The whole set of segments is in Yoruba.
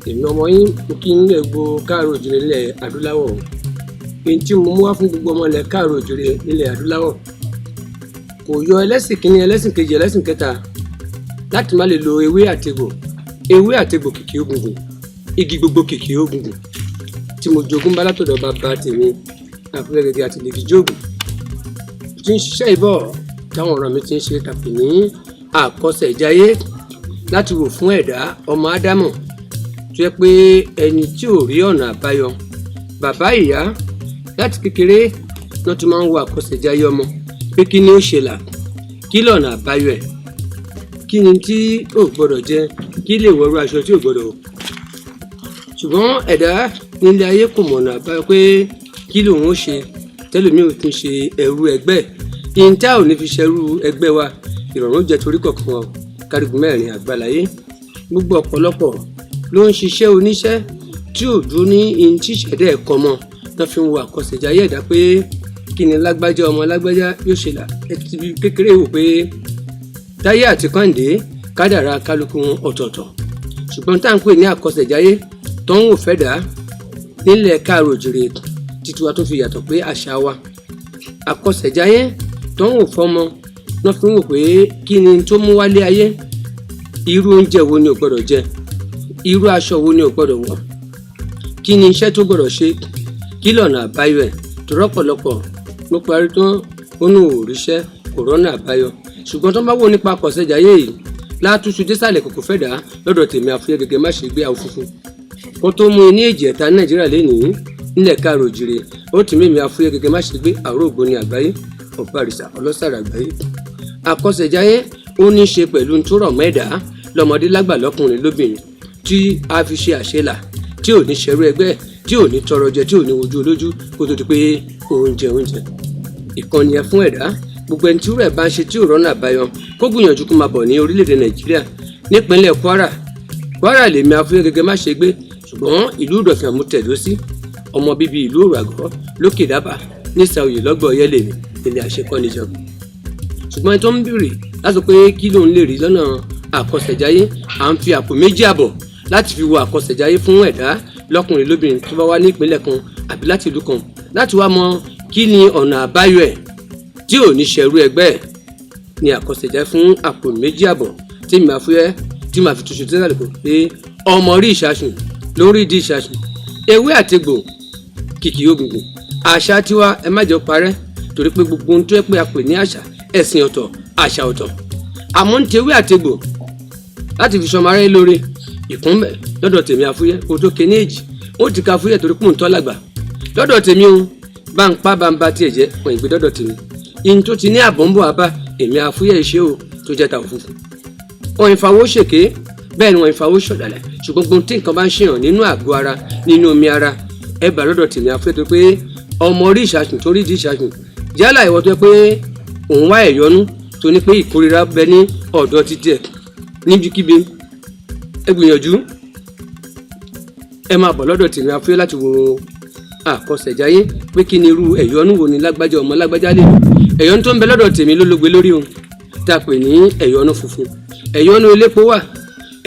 èmi ọmọ yín kí n lè gbo káàró òjìrè nílẹ̀ adúláwọ̀ èyí tí mo mú wá fún gbogbo ọmọ ilẹ̀ káàró òjìrè nílẹ̀ adúláwọ̀ kò yọ ẹlẹ́sìn kínní ẹlẹ́sìn kejì ẹlẹ́sìn kẹta láti má lè lo ewé àtegbò kìkì ògùngùn igi gbogbo kìkì ògùngùn tí mo jogún bá látọ̀dọ̀ bàbá tèmi àfúrẹ́ gẹ́gẹ́ àti lè fi jóògùn tí ń ṣiṣẹ́ ìbọ̀ táwọn ọ̀rọ̀ mi ti ń ṣe tàbí ní àkọsẹ̀jáyé láti wò fún ẹ̀dá ọmọ ádámọ̀ tó yẹ pé ẹni tí ò rí ọ̀nà àbáyọ bàbá ìyá láti kékeré náà ti máa ń wo àkọsẹ̀jáyé ọmọ pé kí ni ó ṣe là kí lọ̀nà àbáyọ ẹ̀ kí ni tí ò gbọ́dọ̀ jẹ kí lè wọrú aṣọ tí ò gbọ́dọ̀ wọ̀ ṣùgbọ́n ẹ̀dá nílé ayé kò mọ̀nà àbáyọ pé kí lòun ó ṣe tẹ́lómi ò tún ṣe ẹrú ẹgbẹ́ ìyíntà ò ní fi ṣẹrú ẹgbẹ́ wa ìrọ̀rùn jẹ́ torí kọ̀ọ̀kan wa kárígun mẹ́rin àgbáláyé gbogbo ọ̀pọ̀lọpọ̀ ló ń ṣiṣẹ́ oníṣẹ́ tí ò dúró ní ihun tí ìṣẹ̀dá ẹ̀kọ́ mọ́ náà fi ń wo àkọsẹ̀jáyé ẹ̀dá pé kí ni lágbájá ọmọ lágbájá yóò ṣe là ẹtì bí kékeré wò pé táyé àti kọ́ńdé kádàrá kálukú ọ̀tọ̀ọ̀tọ̀ ṣùgbọ́n tá à ń pè ní àkọsẹ̀jáyé tó ń wò fẹ́ dà nílẹ̀ káàró òjìrè títí wa tó fi yàtọ̀ pé àṣà wa àkọsẹ̀jáyé tó ń wò fọ́mọ náà fi ń wò pé kí ni tó mú wálé ayé irú oúnjẹ wo ni ò gbọdọ̀ jẹ irú aṣọ wo ni ò gbọdọ̀ wọ̀ kí ni iṣẹ́ tó gbọdọ̀ ṣe kí lọ̀nà àbáyọ ẹ̀ tó rọ́pọ̀lọpọ̀ ló parí tán ó ní òòrìṣẹ́ kò rọ́nà àbáyọ ṣùgbọ́n tó bá wò nípa àkọsẹ̀jáyé yìí látúnṣu désàlẹ̀ kòkò fẹ́ dà lọ́dọ̀ tèmi àfúyẹ́ gẹ́gẹ́ má ṣe gbé àwọn funfun kó tó mú ní èjì ẹ̀ta ní nàìjíríà lénìí nílẹ̀ káàró òjìrè ó tì mí àfúyẹ́ gẹ́gẹ́ má ṣe gbé àrò ògbóni àgbáyé ọ̀pá-àrìsà ọlọ́sàrà àgbáyé àkọsẹ̀jáyé ó ní í ṣe pẹ̀lú tó rọ̀ mẹ́ẹ̀dá lọ́mọdé lágbà lọ́kùnrin lóbìnrin tí a fi ṣe àṣelà tí ò ní ṣẹrú ẹgbẹ́ tí ò ní tọrọ jẹ tí ò ní wojú olójú kó tó di pé oúnjẹ ìkànnì ẹ̀ fún ẹ̀dá gbogbo ẹni tí rẹ̀ bá ń ṣe tí ò rọ́nà àbáyọ kó gbìyànjú kó máa bọ̀ ní orílẹ̀-èdè nàìjíríà nípínlẹ̀ kwara lèmi àfúyẹ́ gẹ́gẹ́ má ṣe gbé ṣùgbọ́n ìlú ìdọ̀fìn àmútẹ̀dó sí ọmọ bíbí ìlú òràgọ́ lókè dábà nísà òye lọ́gbọ̀ ọyẹ́lẹ̀ ilé àṣekọ́nijọba ṣùgbọ́n ẹni tó ń bèrè láti pé kí lóun lè rí lọ́nà àkọsẹ̀jáyé à ń fi àpò méjì àbọ̀ láti fi wo àkọsẹ̀jáyé fún ẹ̀dá lọ́kùnrin lóbìnrin tó bá wá ní ìpínlẹ̀ kan àbí láti ìlú kan láti wá mọ kí ni ọ̀nà àbáyọ ẹ̀ tí ò ní ṣẹrú ẹgbẹ́ ẹ̀ ni àkọsẹ̀jáyé fún àpò méjì àbọ̀ tí màá fúyẹ́ tí màá fi túṣu tí sàlẹ̀ kò pé ọmọ rí ìṣàṣùn lórí ìdí ìṣàṣùn ewé àtegbò kìkì ògùngùn àṣà tiwa ẹ má jọ parẹ́ torí pé gbogbo ohun tó yẹ pé a pè ní àṣà ẹ̀sìn ọ̀tọ̀ àṣà ọ̀tọ̀ àmọ́ ní tewé àtegbò láti fi sọmọ aráyé lóore ìkúnbẹ̀ lọ́dọ̀ tèmi àfúyẹ́ kó tó kéní èjì ó ti ka àfúyẹ́ torí pò ń tọ́ làgbà lọ́dọ̀ tèmi o bá ń pa bá ń ba tiẹ̀ jẹ́ wọ́n ìgbé lọ́dọ̀ tèmi ihun tó ti ní àbọ̀nbọ̀ àbá èmi àfúyẹ́ iṣẹ́ o tó jẹ́ ta òfúfú wọ́n ìfawó ṣèké bẹ́ẹ̀ ni wọ́n ìfawó ṣọ̀dàlẹ̀ ṣùgbọ́n gbogbo tí nǹkan bá ń ṣèyàn nínú àgọ́ ara nínú omi ara ẹ bá lọ́dọ̀ tèmi àfúyẹ́ tó pé ọmọ orí ìṣàṣùn tó rí ìdí ìṣàṣùn yálà ìwọ tó pé òun wá ẹ̀yọ́nú tó ní pé ìkórira bẹ ní ọ̀dọ̀ títí ẹ̀ níbikíbi ẹ gbìyànjú ẹ máa bọ̀ lọ́dọ̀ tèmi àfúyẹ́ láti wo àkọsẹ̀jáyé pé kí ni irú ẹ̀yọ́nú wo ni lágbájá ọmọ lágbájá lè ẹ̀yọ́nú tó ń bẹ lọ́dọ̀ tèmi ló lógbe lórí òun tá a pè ní ẹ̀yọ́nú funfun ẹ̀yọ́nú elépo wà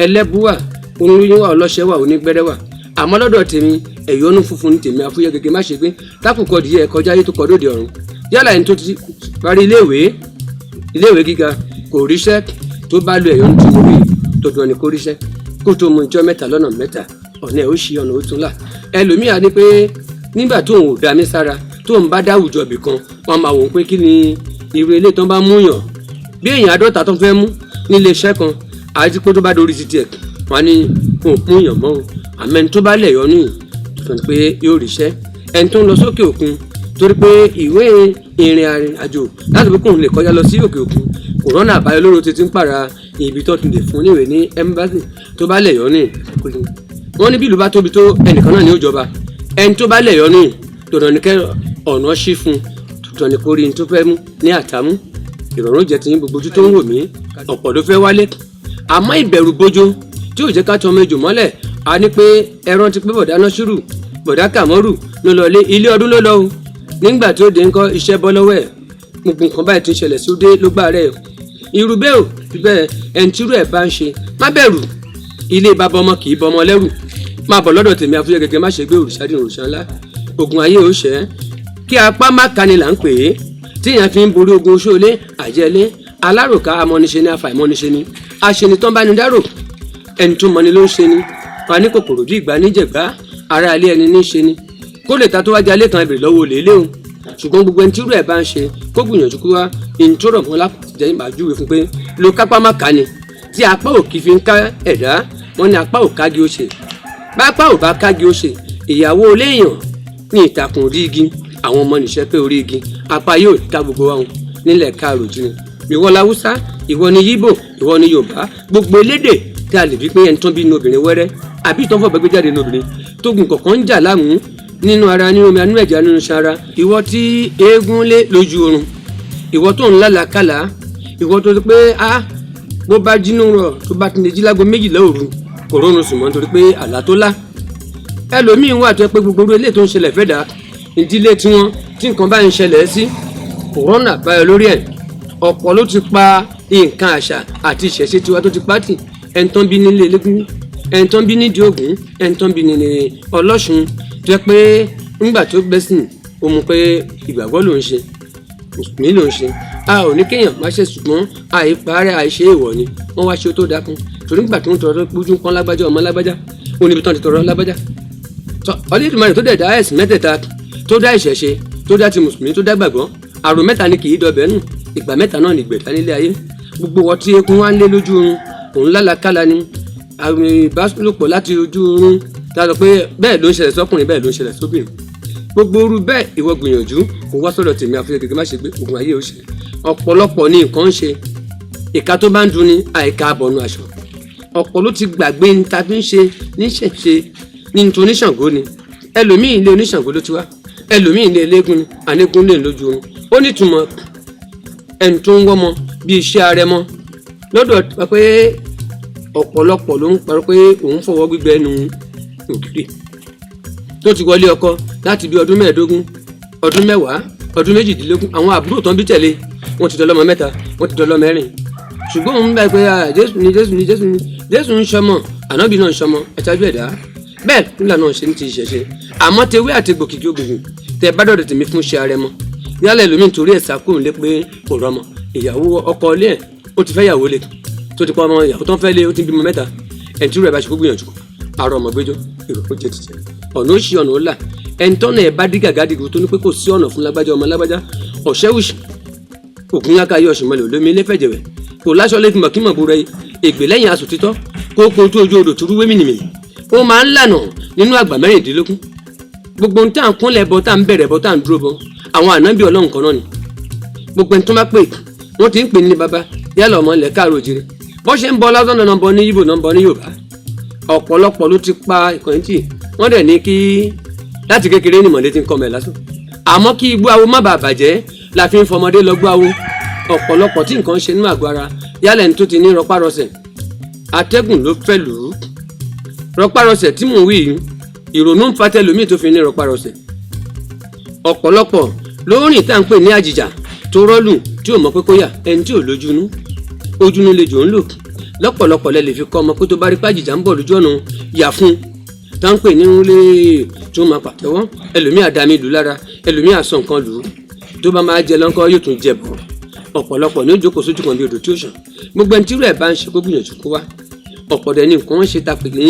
ẹlẹ́bù wà olóyún wà ọlọ́ṣẹ́ wà onígbẹ́rẹ́ wà àmọ́ lọ́dọ̀ tèmi ẹ̀yọ́nú funfun ní tèmi àfúyẹ́ gẹ́gẹ́ má ṣe gbé tákùkọ dìé ẹ̀kọjá ayé tó kọ lóde ọ̀run yálà ẹni tó ti parí iléèwé gíga kò ríṣẹ́ tó bá lo ẹ̀yọ́nú tí mo rí tó dùn ní kó ríṣẹ́ kó tó mu ìjọ mẹ́ta lọ́nà mẹ́ta ọ̀nà ẹ̀ ó ṣí ọ̀nà ó tún là ẹlòmíà ní pé nígbà tóun ò dá mi sára tóun bá dá àwùjọ ibì kan wọn máa wò ó pé kí ni irú ilé tó ń bá mú yàn bí èèyàn 50 tó fẹ́ mú nílé iṣẹ́ kan àti pé tó bá dorí títí ẹ̀ wọn ní kò mú yàn mọ́ o àmọ́ ẹni tó bá lẹ̀ yọnu yìí tó ní pé yóò ríṣẹ́ ẹni tó ń lọ sókè òkun torí pé ìwé ìrìn àjò láti pé kóun lè kọjá lọ sí òkè òkun kò rọ́nà àbáyọ lóró títí ń pààrà ibi tó ti lè fún níwèé ní ẹ́mbásì tó bá lẹ̀ yọnu yìí wọ́n ní bí ìlú bá tóbi tó ẹnìkan náà ní ó jọba ẹni tó bá lẹ̀ yọnu yìí dandan ní kẹ́ ọ̀nà ṣí fún dandan ní kó rí ní tó fẹ́ mú ní àtàmú ìrọ̀rùn jẹ́ tiyín gbogbo ojú tó ń wò mí ọ̀pọ̀ ló fẹ́ wálé àmọ́ ìbẹ̀rù bójó tí ò jẹ́ ká tọmọ ejò mọ́lẹ̀ a ní pé ẹran ti pé bọ̀dá Násírù bọ̀dá Kàmọ́rù ló lọ ilé ọdún ló lọ o nígbà tí ó dé ńkọ́ iṣẹ́ bọ́ lọ́wọ́ ẹ̀ gbogbo nǹkan báyìí ti ń ṣẹlẹ̀ sí ó dé ló gbà rẹ̀ irú bẹ́ẹ̀ ò bẹ́ẹ̀ ẹni tí irú ẹ̀ bá ń ṣe má bẹ̀rù ilé bàbá ọmọ kì í bọmọ lẹ́rù máa bọ̀ lọ́dọ̀ tèmi Afúyẹ́ gẹ́gẹ́ má ṣe gbé òrìṣà dín òrìṣà ńlá ogun ayé ò ṣẹ́ kí apá má kani là ń pè é tíyàn fi ń borí ogun oṣoolé àjẹlé aláròká amọ́niṣe ní afàìmọ́niṣe ní aṣenitán bá ní dárò ẹni tó mọni ló ń ṣe ni wà ní kòkòrò bí ìgbà níjẹ̀gbá ara ilé ẹni ní ṣe ni kó lè ta tó wájà ilé kan ìbèrè lọ́wọ́ olè léwu ṣùgbọ́n gbogbo ẹni tí irú ẹ̀ bá ń ṣe kó gbìyànjú kó wá ìntòrọ̀ fún lápàtìjẹ́ ìbàjúwe fún pé lo kápá má ká ni tí apá òkì fi ń ká ẹ̀dá wọn ni apá ò kági ó ṣe pápá ò bá kági ó ṣe ìyàwó oléèyàn ní ìtàkùn orí igi àwọn ọmọ nìṣẹ́ pé orí igi apá yóò ká gbogbo wa nílẹ̀ káàrò jìnnà ìwọ làwùsá ìwọ ni yíbò ìwọ ni yorùbá gbogbo elédè tí a lè fi pín ẹni tán bí inú obìnrin wẹ́rẹ́ àbí ìtàn fọ́ gbẹgbẹ́ jáde inú obìnrin tógun kọ̀ọ̀kan ń jà láàmú nínú ara nínú omi anú ẹ̀jẹ̀ nínú sara ìwọ tí eégún lé lójú oorun ìwọ tó ń lálàkàlà ìwọ tó ti pé bó bá jínú rọ tó bá ti lè jí lágo 12 òru kò rọrùn sùn mọ́ nítorí pé àlá tó lá ẹlòmíín wà tó yẹ pé gbogbo ilé tó ń ṣẹlẹ̀ fẹ́ dà ìdílé tiwọn tí nǹkan bá ń ṣẹlẹ̀ sí kò rọ́nà báyọ̀ lórí ẹ̀ ọ̀pọ̀ ló ti pa nǹkan àṣà àti ìṣẹ̀ṣe tiwa tó ti pátì ẹni tán bí nílé elégún ẹni tán bí nídìí ògún ẹni tán bí nílé ọlọ́ṣun tó yẹ pé nígbà tó gbẹ́sìn ó mú pé ìgbàgbọ́ ló ń ṣe mùsùlùmí ló ń ṣe a ò ní kéèyàn má ṣe ṣùgbọ́n àìparẹ́ àìṣe èèwọ̀ ni wọ́n wá ṣe tó dákun torí nígbà tó ń tọrọ pójú pọ́n lágbájá ọmọ lágbájá ó níbi tán ti tọrọ lágbájá Olódùmarè tó dẹ̀ dá ẹ̀sìn mẹ́tẹ̀ẹ̀ta tó dá ìṣẹ̀ṣe tó dá ti mùsùlùmí tó dá gbàgbọ́ àrò mẹ́ta ni kì í dọbẹ̀ nù ìgbà mẹ́ta náà ní ìgbẹ̀ta nílé ayé gbogbo wọn tí eégún wá ń lé lójú oorun òun lálàkàlà ni àrùn ìbálòpọ̀ láti ojú oorun tá a sọ pé bẹ́ẹ̀ ló ń ṣẹlẹ̀ sọ́kùnrin bẹ́ẹ̀ ló ń ṣẹlẹ̀ sóbìnrin gbogbo orú bẹ́ẹ̀ ìwọ gbìyànjú kó wá sọ́dọ̀ tèmi Afúyẹ́ gẹ́gẹ́ má ṣe gbé ogun ayé ó ṣe ọ̀pọ̀lọpọ̀ ní nǹkan ń ṣe ìka tó bá ń dun ni àìka àbọ̀nù aṣọ ọ̀pọ̀ ló ti gbàgbé ní ta fi ń ṣe níṣẹ̀ṣe ní nítorí Ṣàngó ni ẹlòmíì ilé oníṣàngó ló ti wá ẹlòmíì ilé eléégún ni àníkún lè lójú oorun ó nítumọ̀ ẹni tó ń wọ́mọ bí iṣẹ́ arẹmọ lọ́dọ̀ pé ọ̀pọ̀lọpọ̀ ló ń parọ́ pé òun fọwọ́ gbígbẹ́ nu ògiri tó ti wọlé ọkọ láti bí ọdún 15 ọdún 10 ọdún 18 àwọn àbúrò tán bí tẹ̀lé wọ́n ti dọ́lọ́mọ 3 wọ́n ti dọ́lọ́mọ 4 ṣùgbọ́n òun bá pé Jésù ni Jésù ni Jésù ni Jésù ń ṣọmọ ànábì náà ń ṣọmọ ẹ̀ṣájú ẹ̀dá bẹ́ẹ̀ nígbà náà ṣe ń ti ṣẹ̀ṣẹ̀ àmọ́ tewé àti gbòkìkì ògùngùn tẹ bá dọ̀dọ̀ tèmi fún ṣe arẹmọ yálẹ̀ lómi nítorí ẹ̀sà kóun lé pé kò rọmọ ìyàwó ọkọ ilé ẹ̀ ó ti fẹ́ yàwó lé tó ti pa ọmọ ìyàwó tó ń fẹ́ lé ó ti bímọ 3 ẹni tí rẹ̀ bá ṣe kó gbìyànjú àrọ ọmọ gbẹjọ èrò ó jẹ títẹ ọ̀nà ó ṣì ọ̀nà ó là ẹni tọ́nà ẹ̀ bá dí gàgá dìgbò tó ní pé kò sí ọ̀nà fún lágbájá ọmọ lágbájá ọ̀ṣẹ́wùsì òkun yáká yọ ọ̀ṣùnmọ́lẹ̀ olómi ilé fẹ̀jẹ̀wẹ̀ kò láṣọ lé fìmọ̀ kí mọ̀ búrẹ́ ègbè lẹ́yìn aṣọ títọ́ kó kojú ojú odò tó rúwé mìnìmìnì ó máa ń lànà nínú àgbà 16 gbogbo ohun tá à ń kúnlẹ̀ bọ́ tá à ń bẹ̀rẹ̀ bọ́ tá à ń dúró bọ́ àwọn ànábì Ọlọ́run kan náà ni gbogbo ẹni tó bá pè wọ́n ti ń pè ní baba yálà ọmọ ilẹ̀ káàró òjìrì bọ́ ṣe ń bọ́ lásán náà bọ́ ní Yíbò náà bọ́ ní Yorùbá ọ̀pọ̀lọpọ̀ ló ti pa ìkànnì tì wọ́n dẹ̀ ní kí láti kékeré ní mọ̀lẹ́ ti ń kọ́ mẹ́ lásán àmọ́ kí igbó awo má bàa bàjẹ́ la fi ń fọmọdé lọ gbó awo ọ̀pọ̀lọpọ̀ tí nǹkan ṣe nínú àgọ́ ara yálà ẹni tó ti ní rọpárọsẹ̀ atẹ́gùn ló fẹ́ lù ú rọpárọsẹ̀ tí mò ń wí yìí ìrònú ń fatẹ́ lómi tó fi ní rọpárọsẹ̀ ọ̀pọ̀lọpọ̀ ló rìn tá à ń pè ní àjìjà tó rọ́lù tí ò mọ̀ pé kó yà ẹni tí ò lójúnú ojúnú lè jò ń lò lọ́pọ̀lọpọ̀ lẹ lè fi kọ́ ọmọ pé tó bá rí pàjìjà ń bọ̀ lójú ọ̀nà yà fún tá à ń pè ní ilé tó máa pàtẹ́wọ́ ẹlòmíì àdàmì lù lára ẹlòmíì àsọ nǹkan lù ú tó bá máa jẹ lọ́nkọ́ yóò tún jẹ bọ̀ ọ̀pọ̀lọpọ̀ ní ojókòó sójú kan bí odò tí ó sàn gbogbo ẹni tí rẹ̀ bá ń ṣe kó gbìyànjú kó wá ọ̀pọ̀ dẹ̀ ní nǹkan wọn ṣe ta pè ní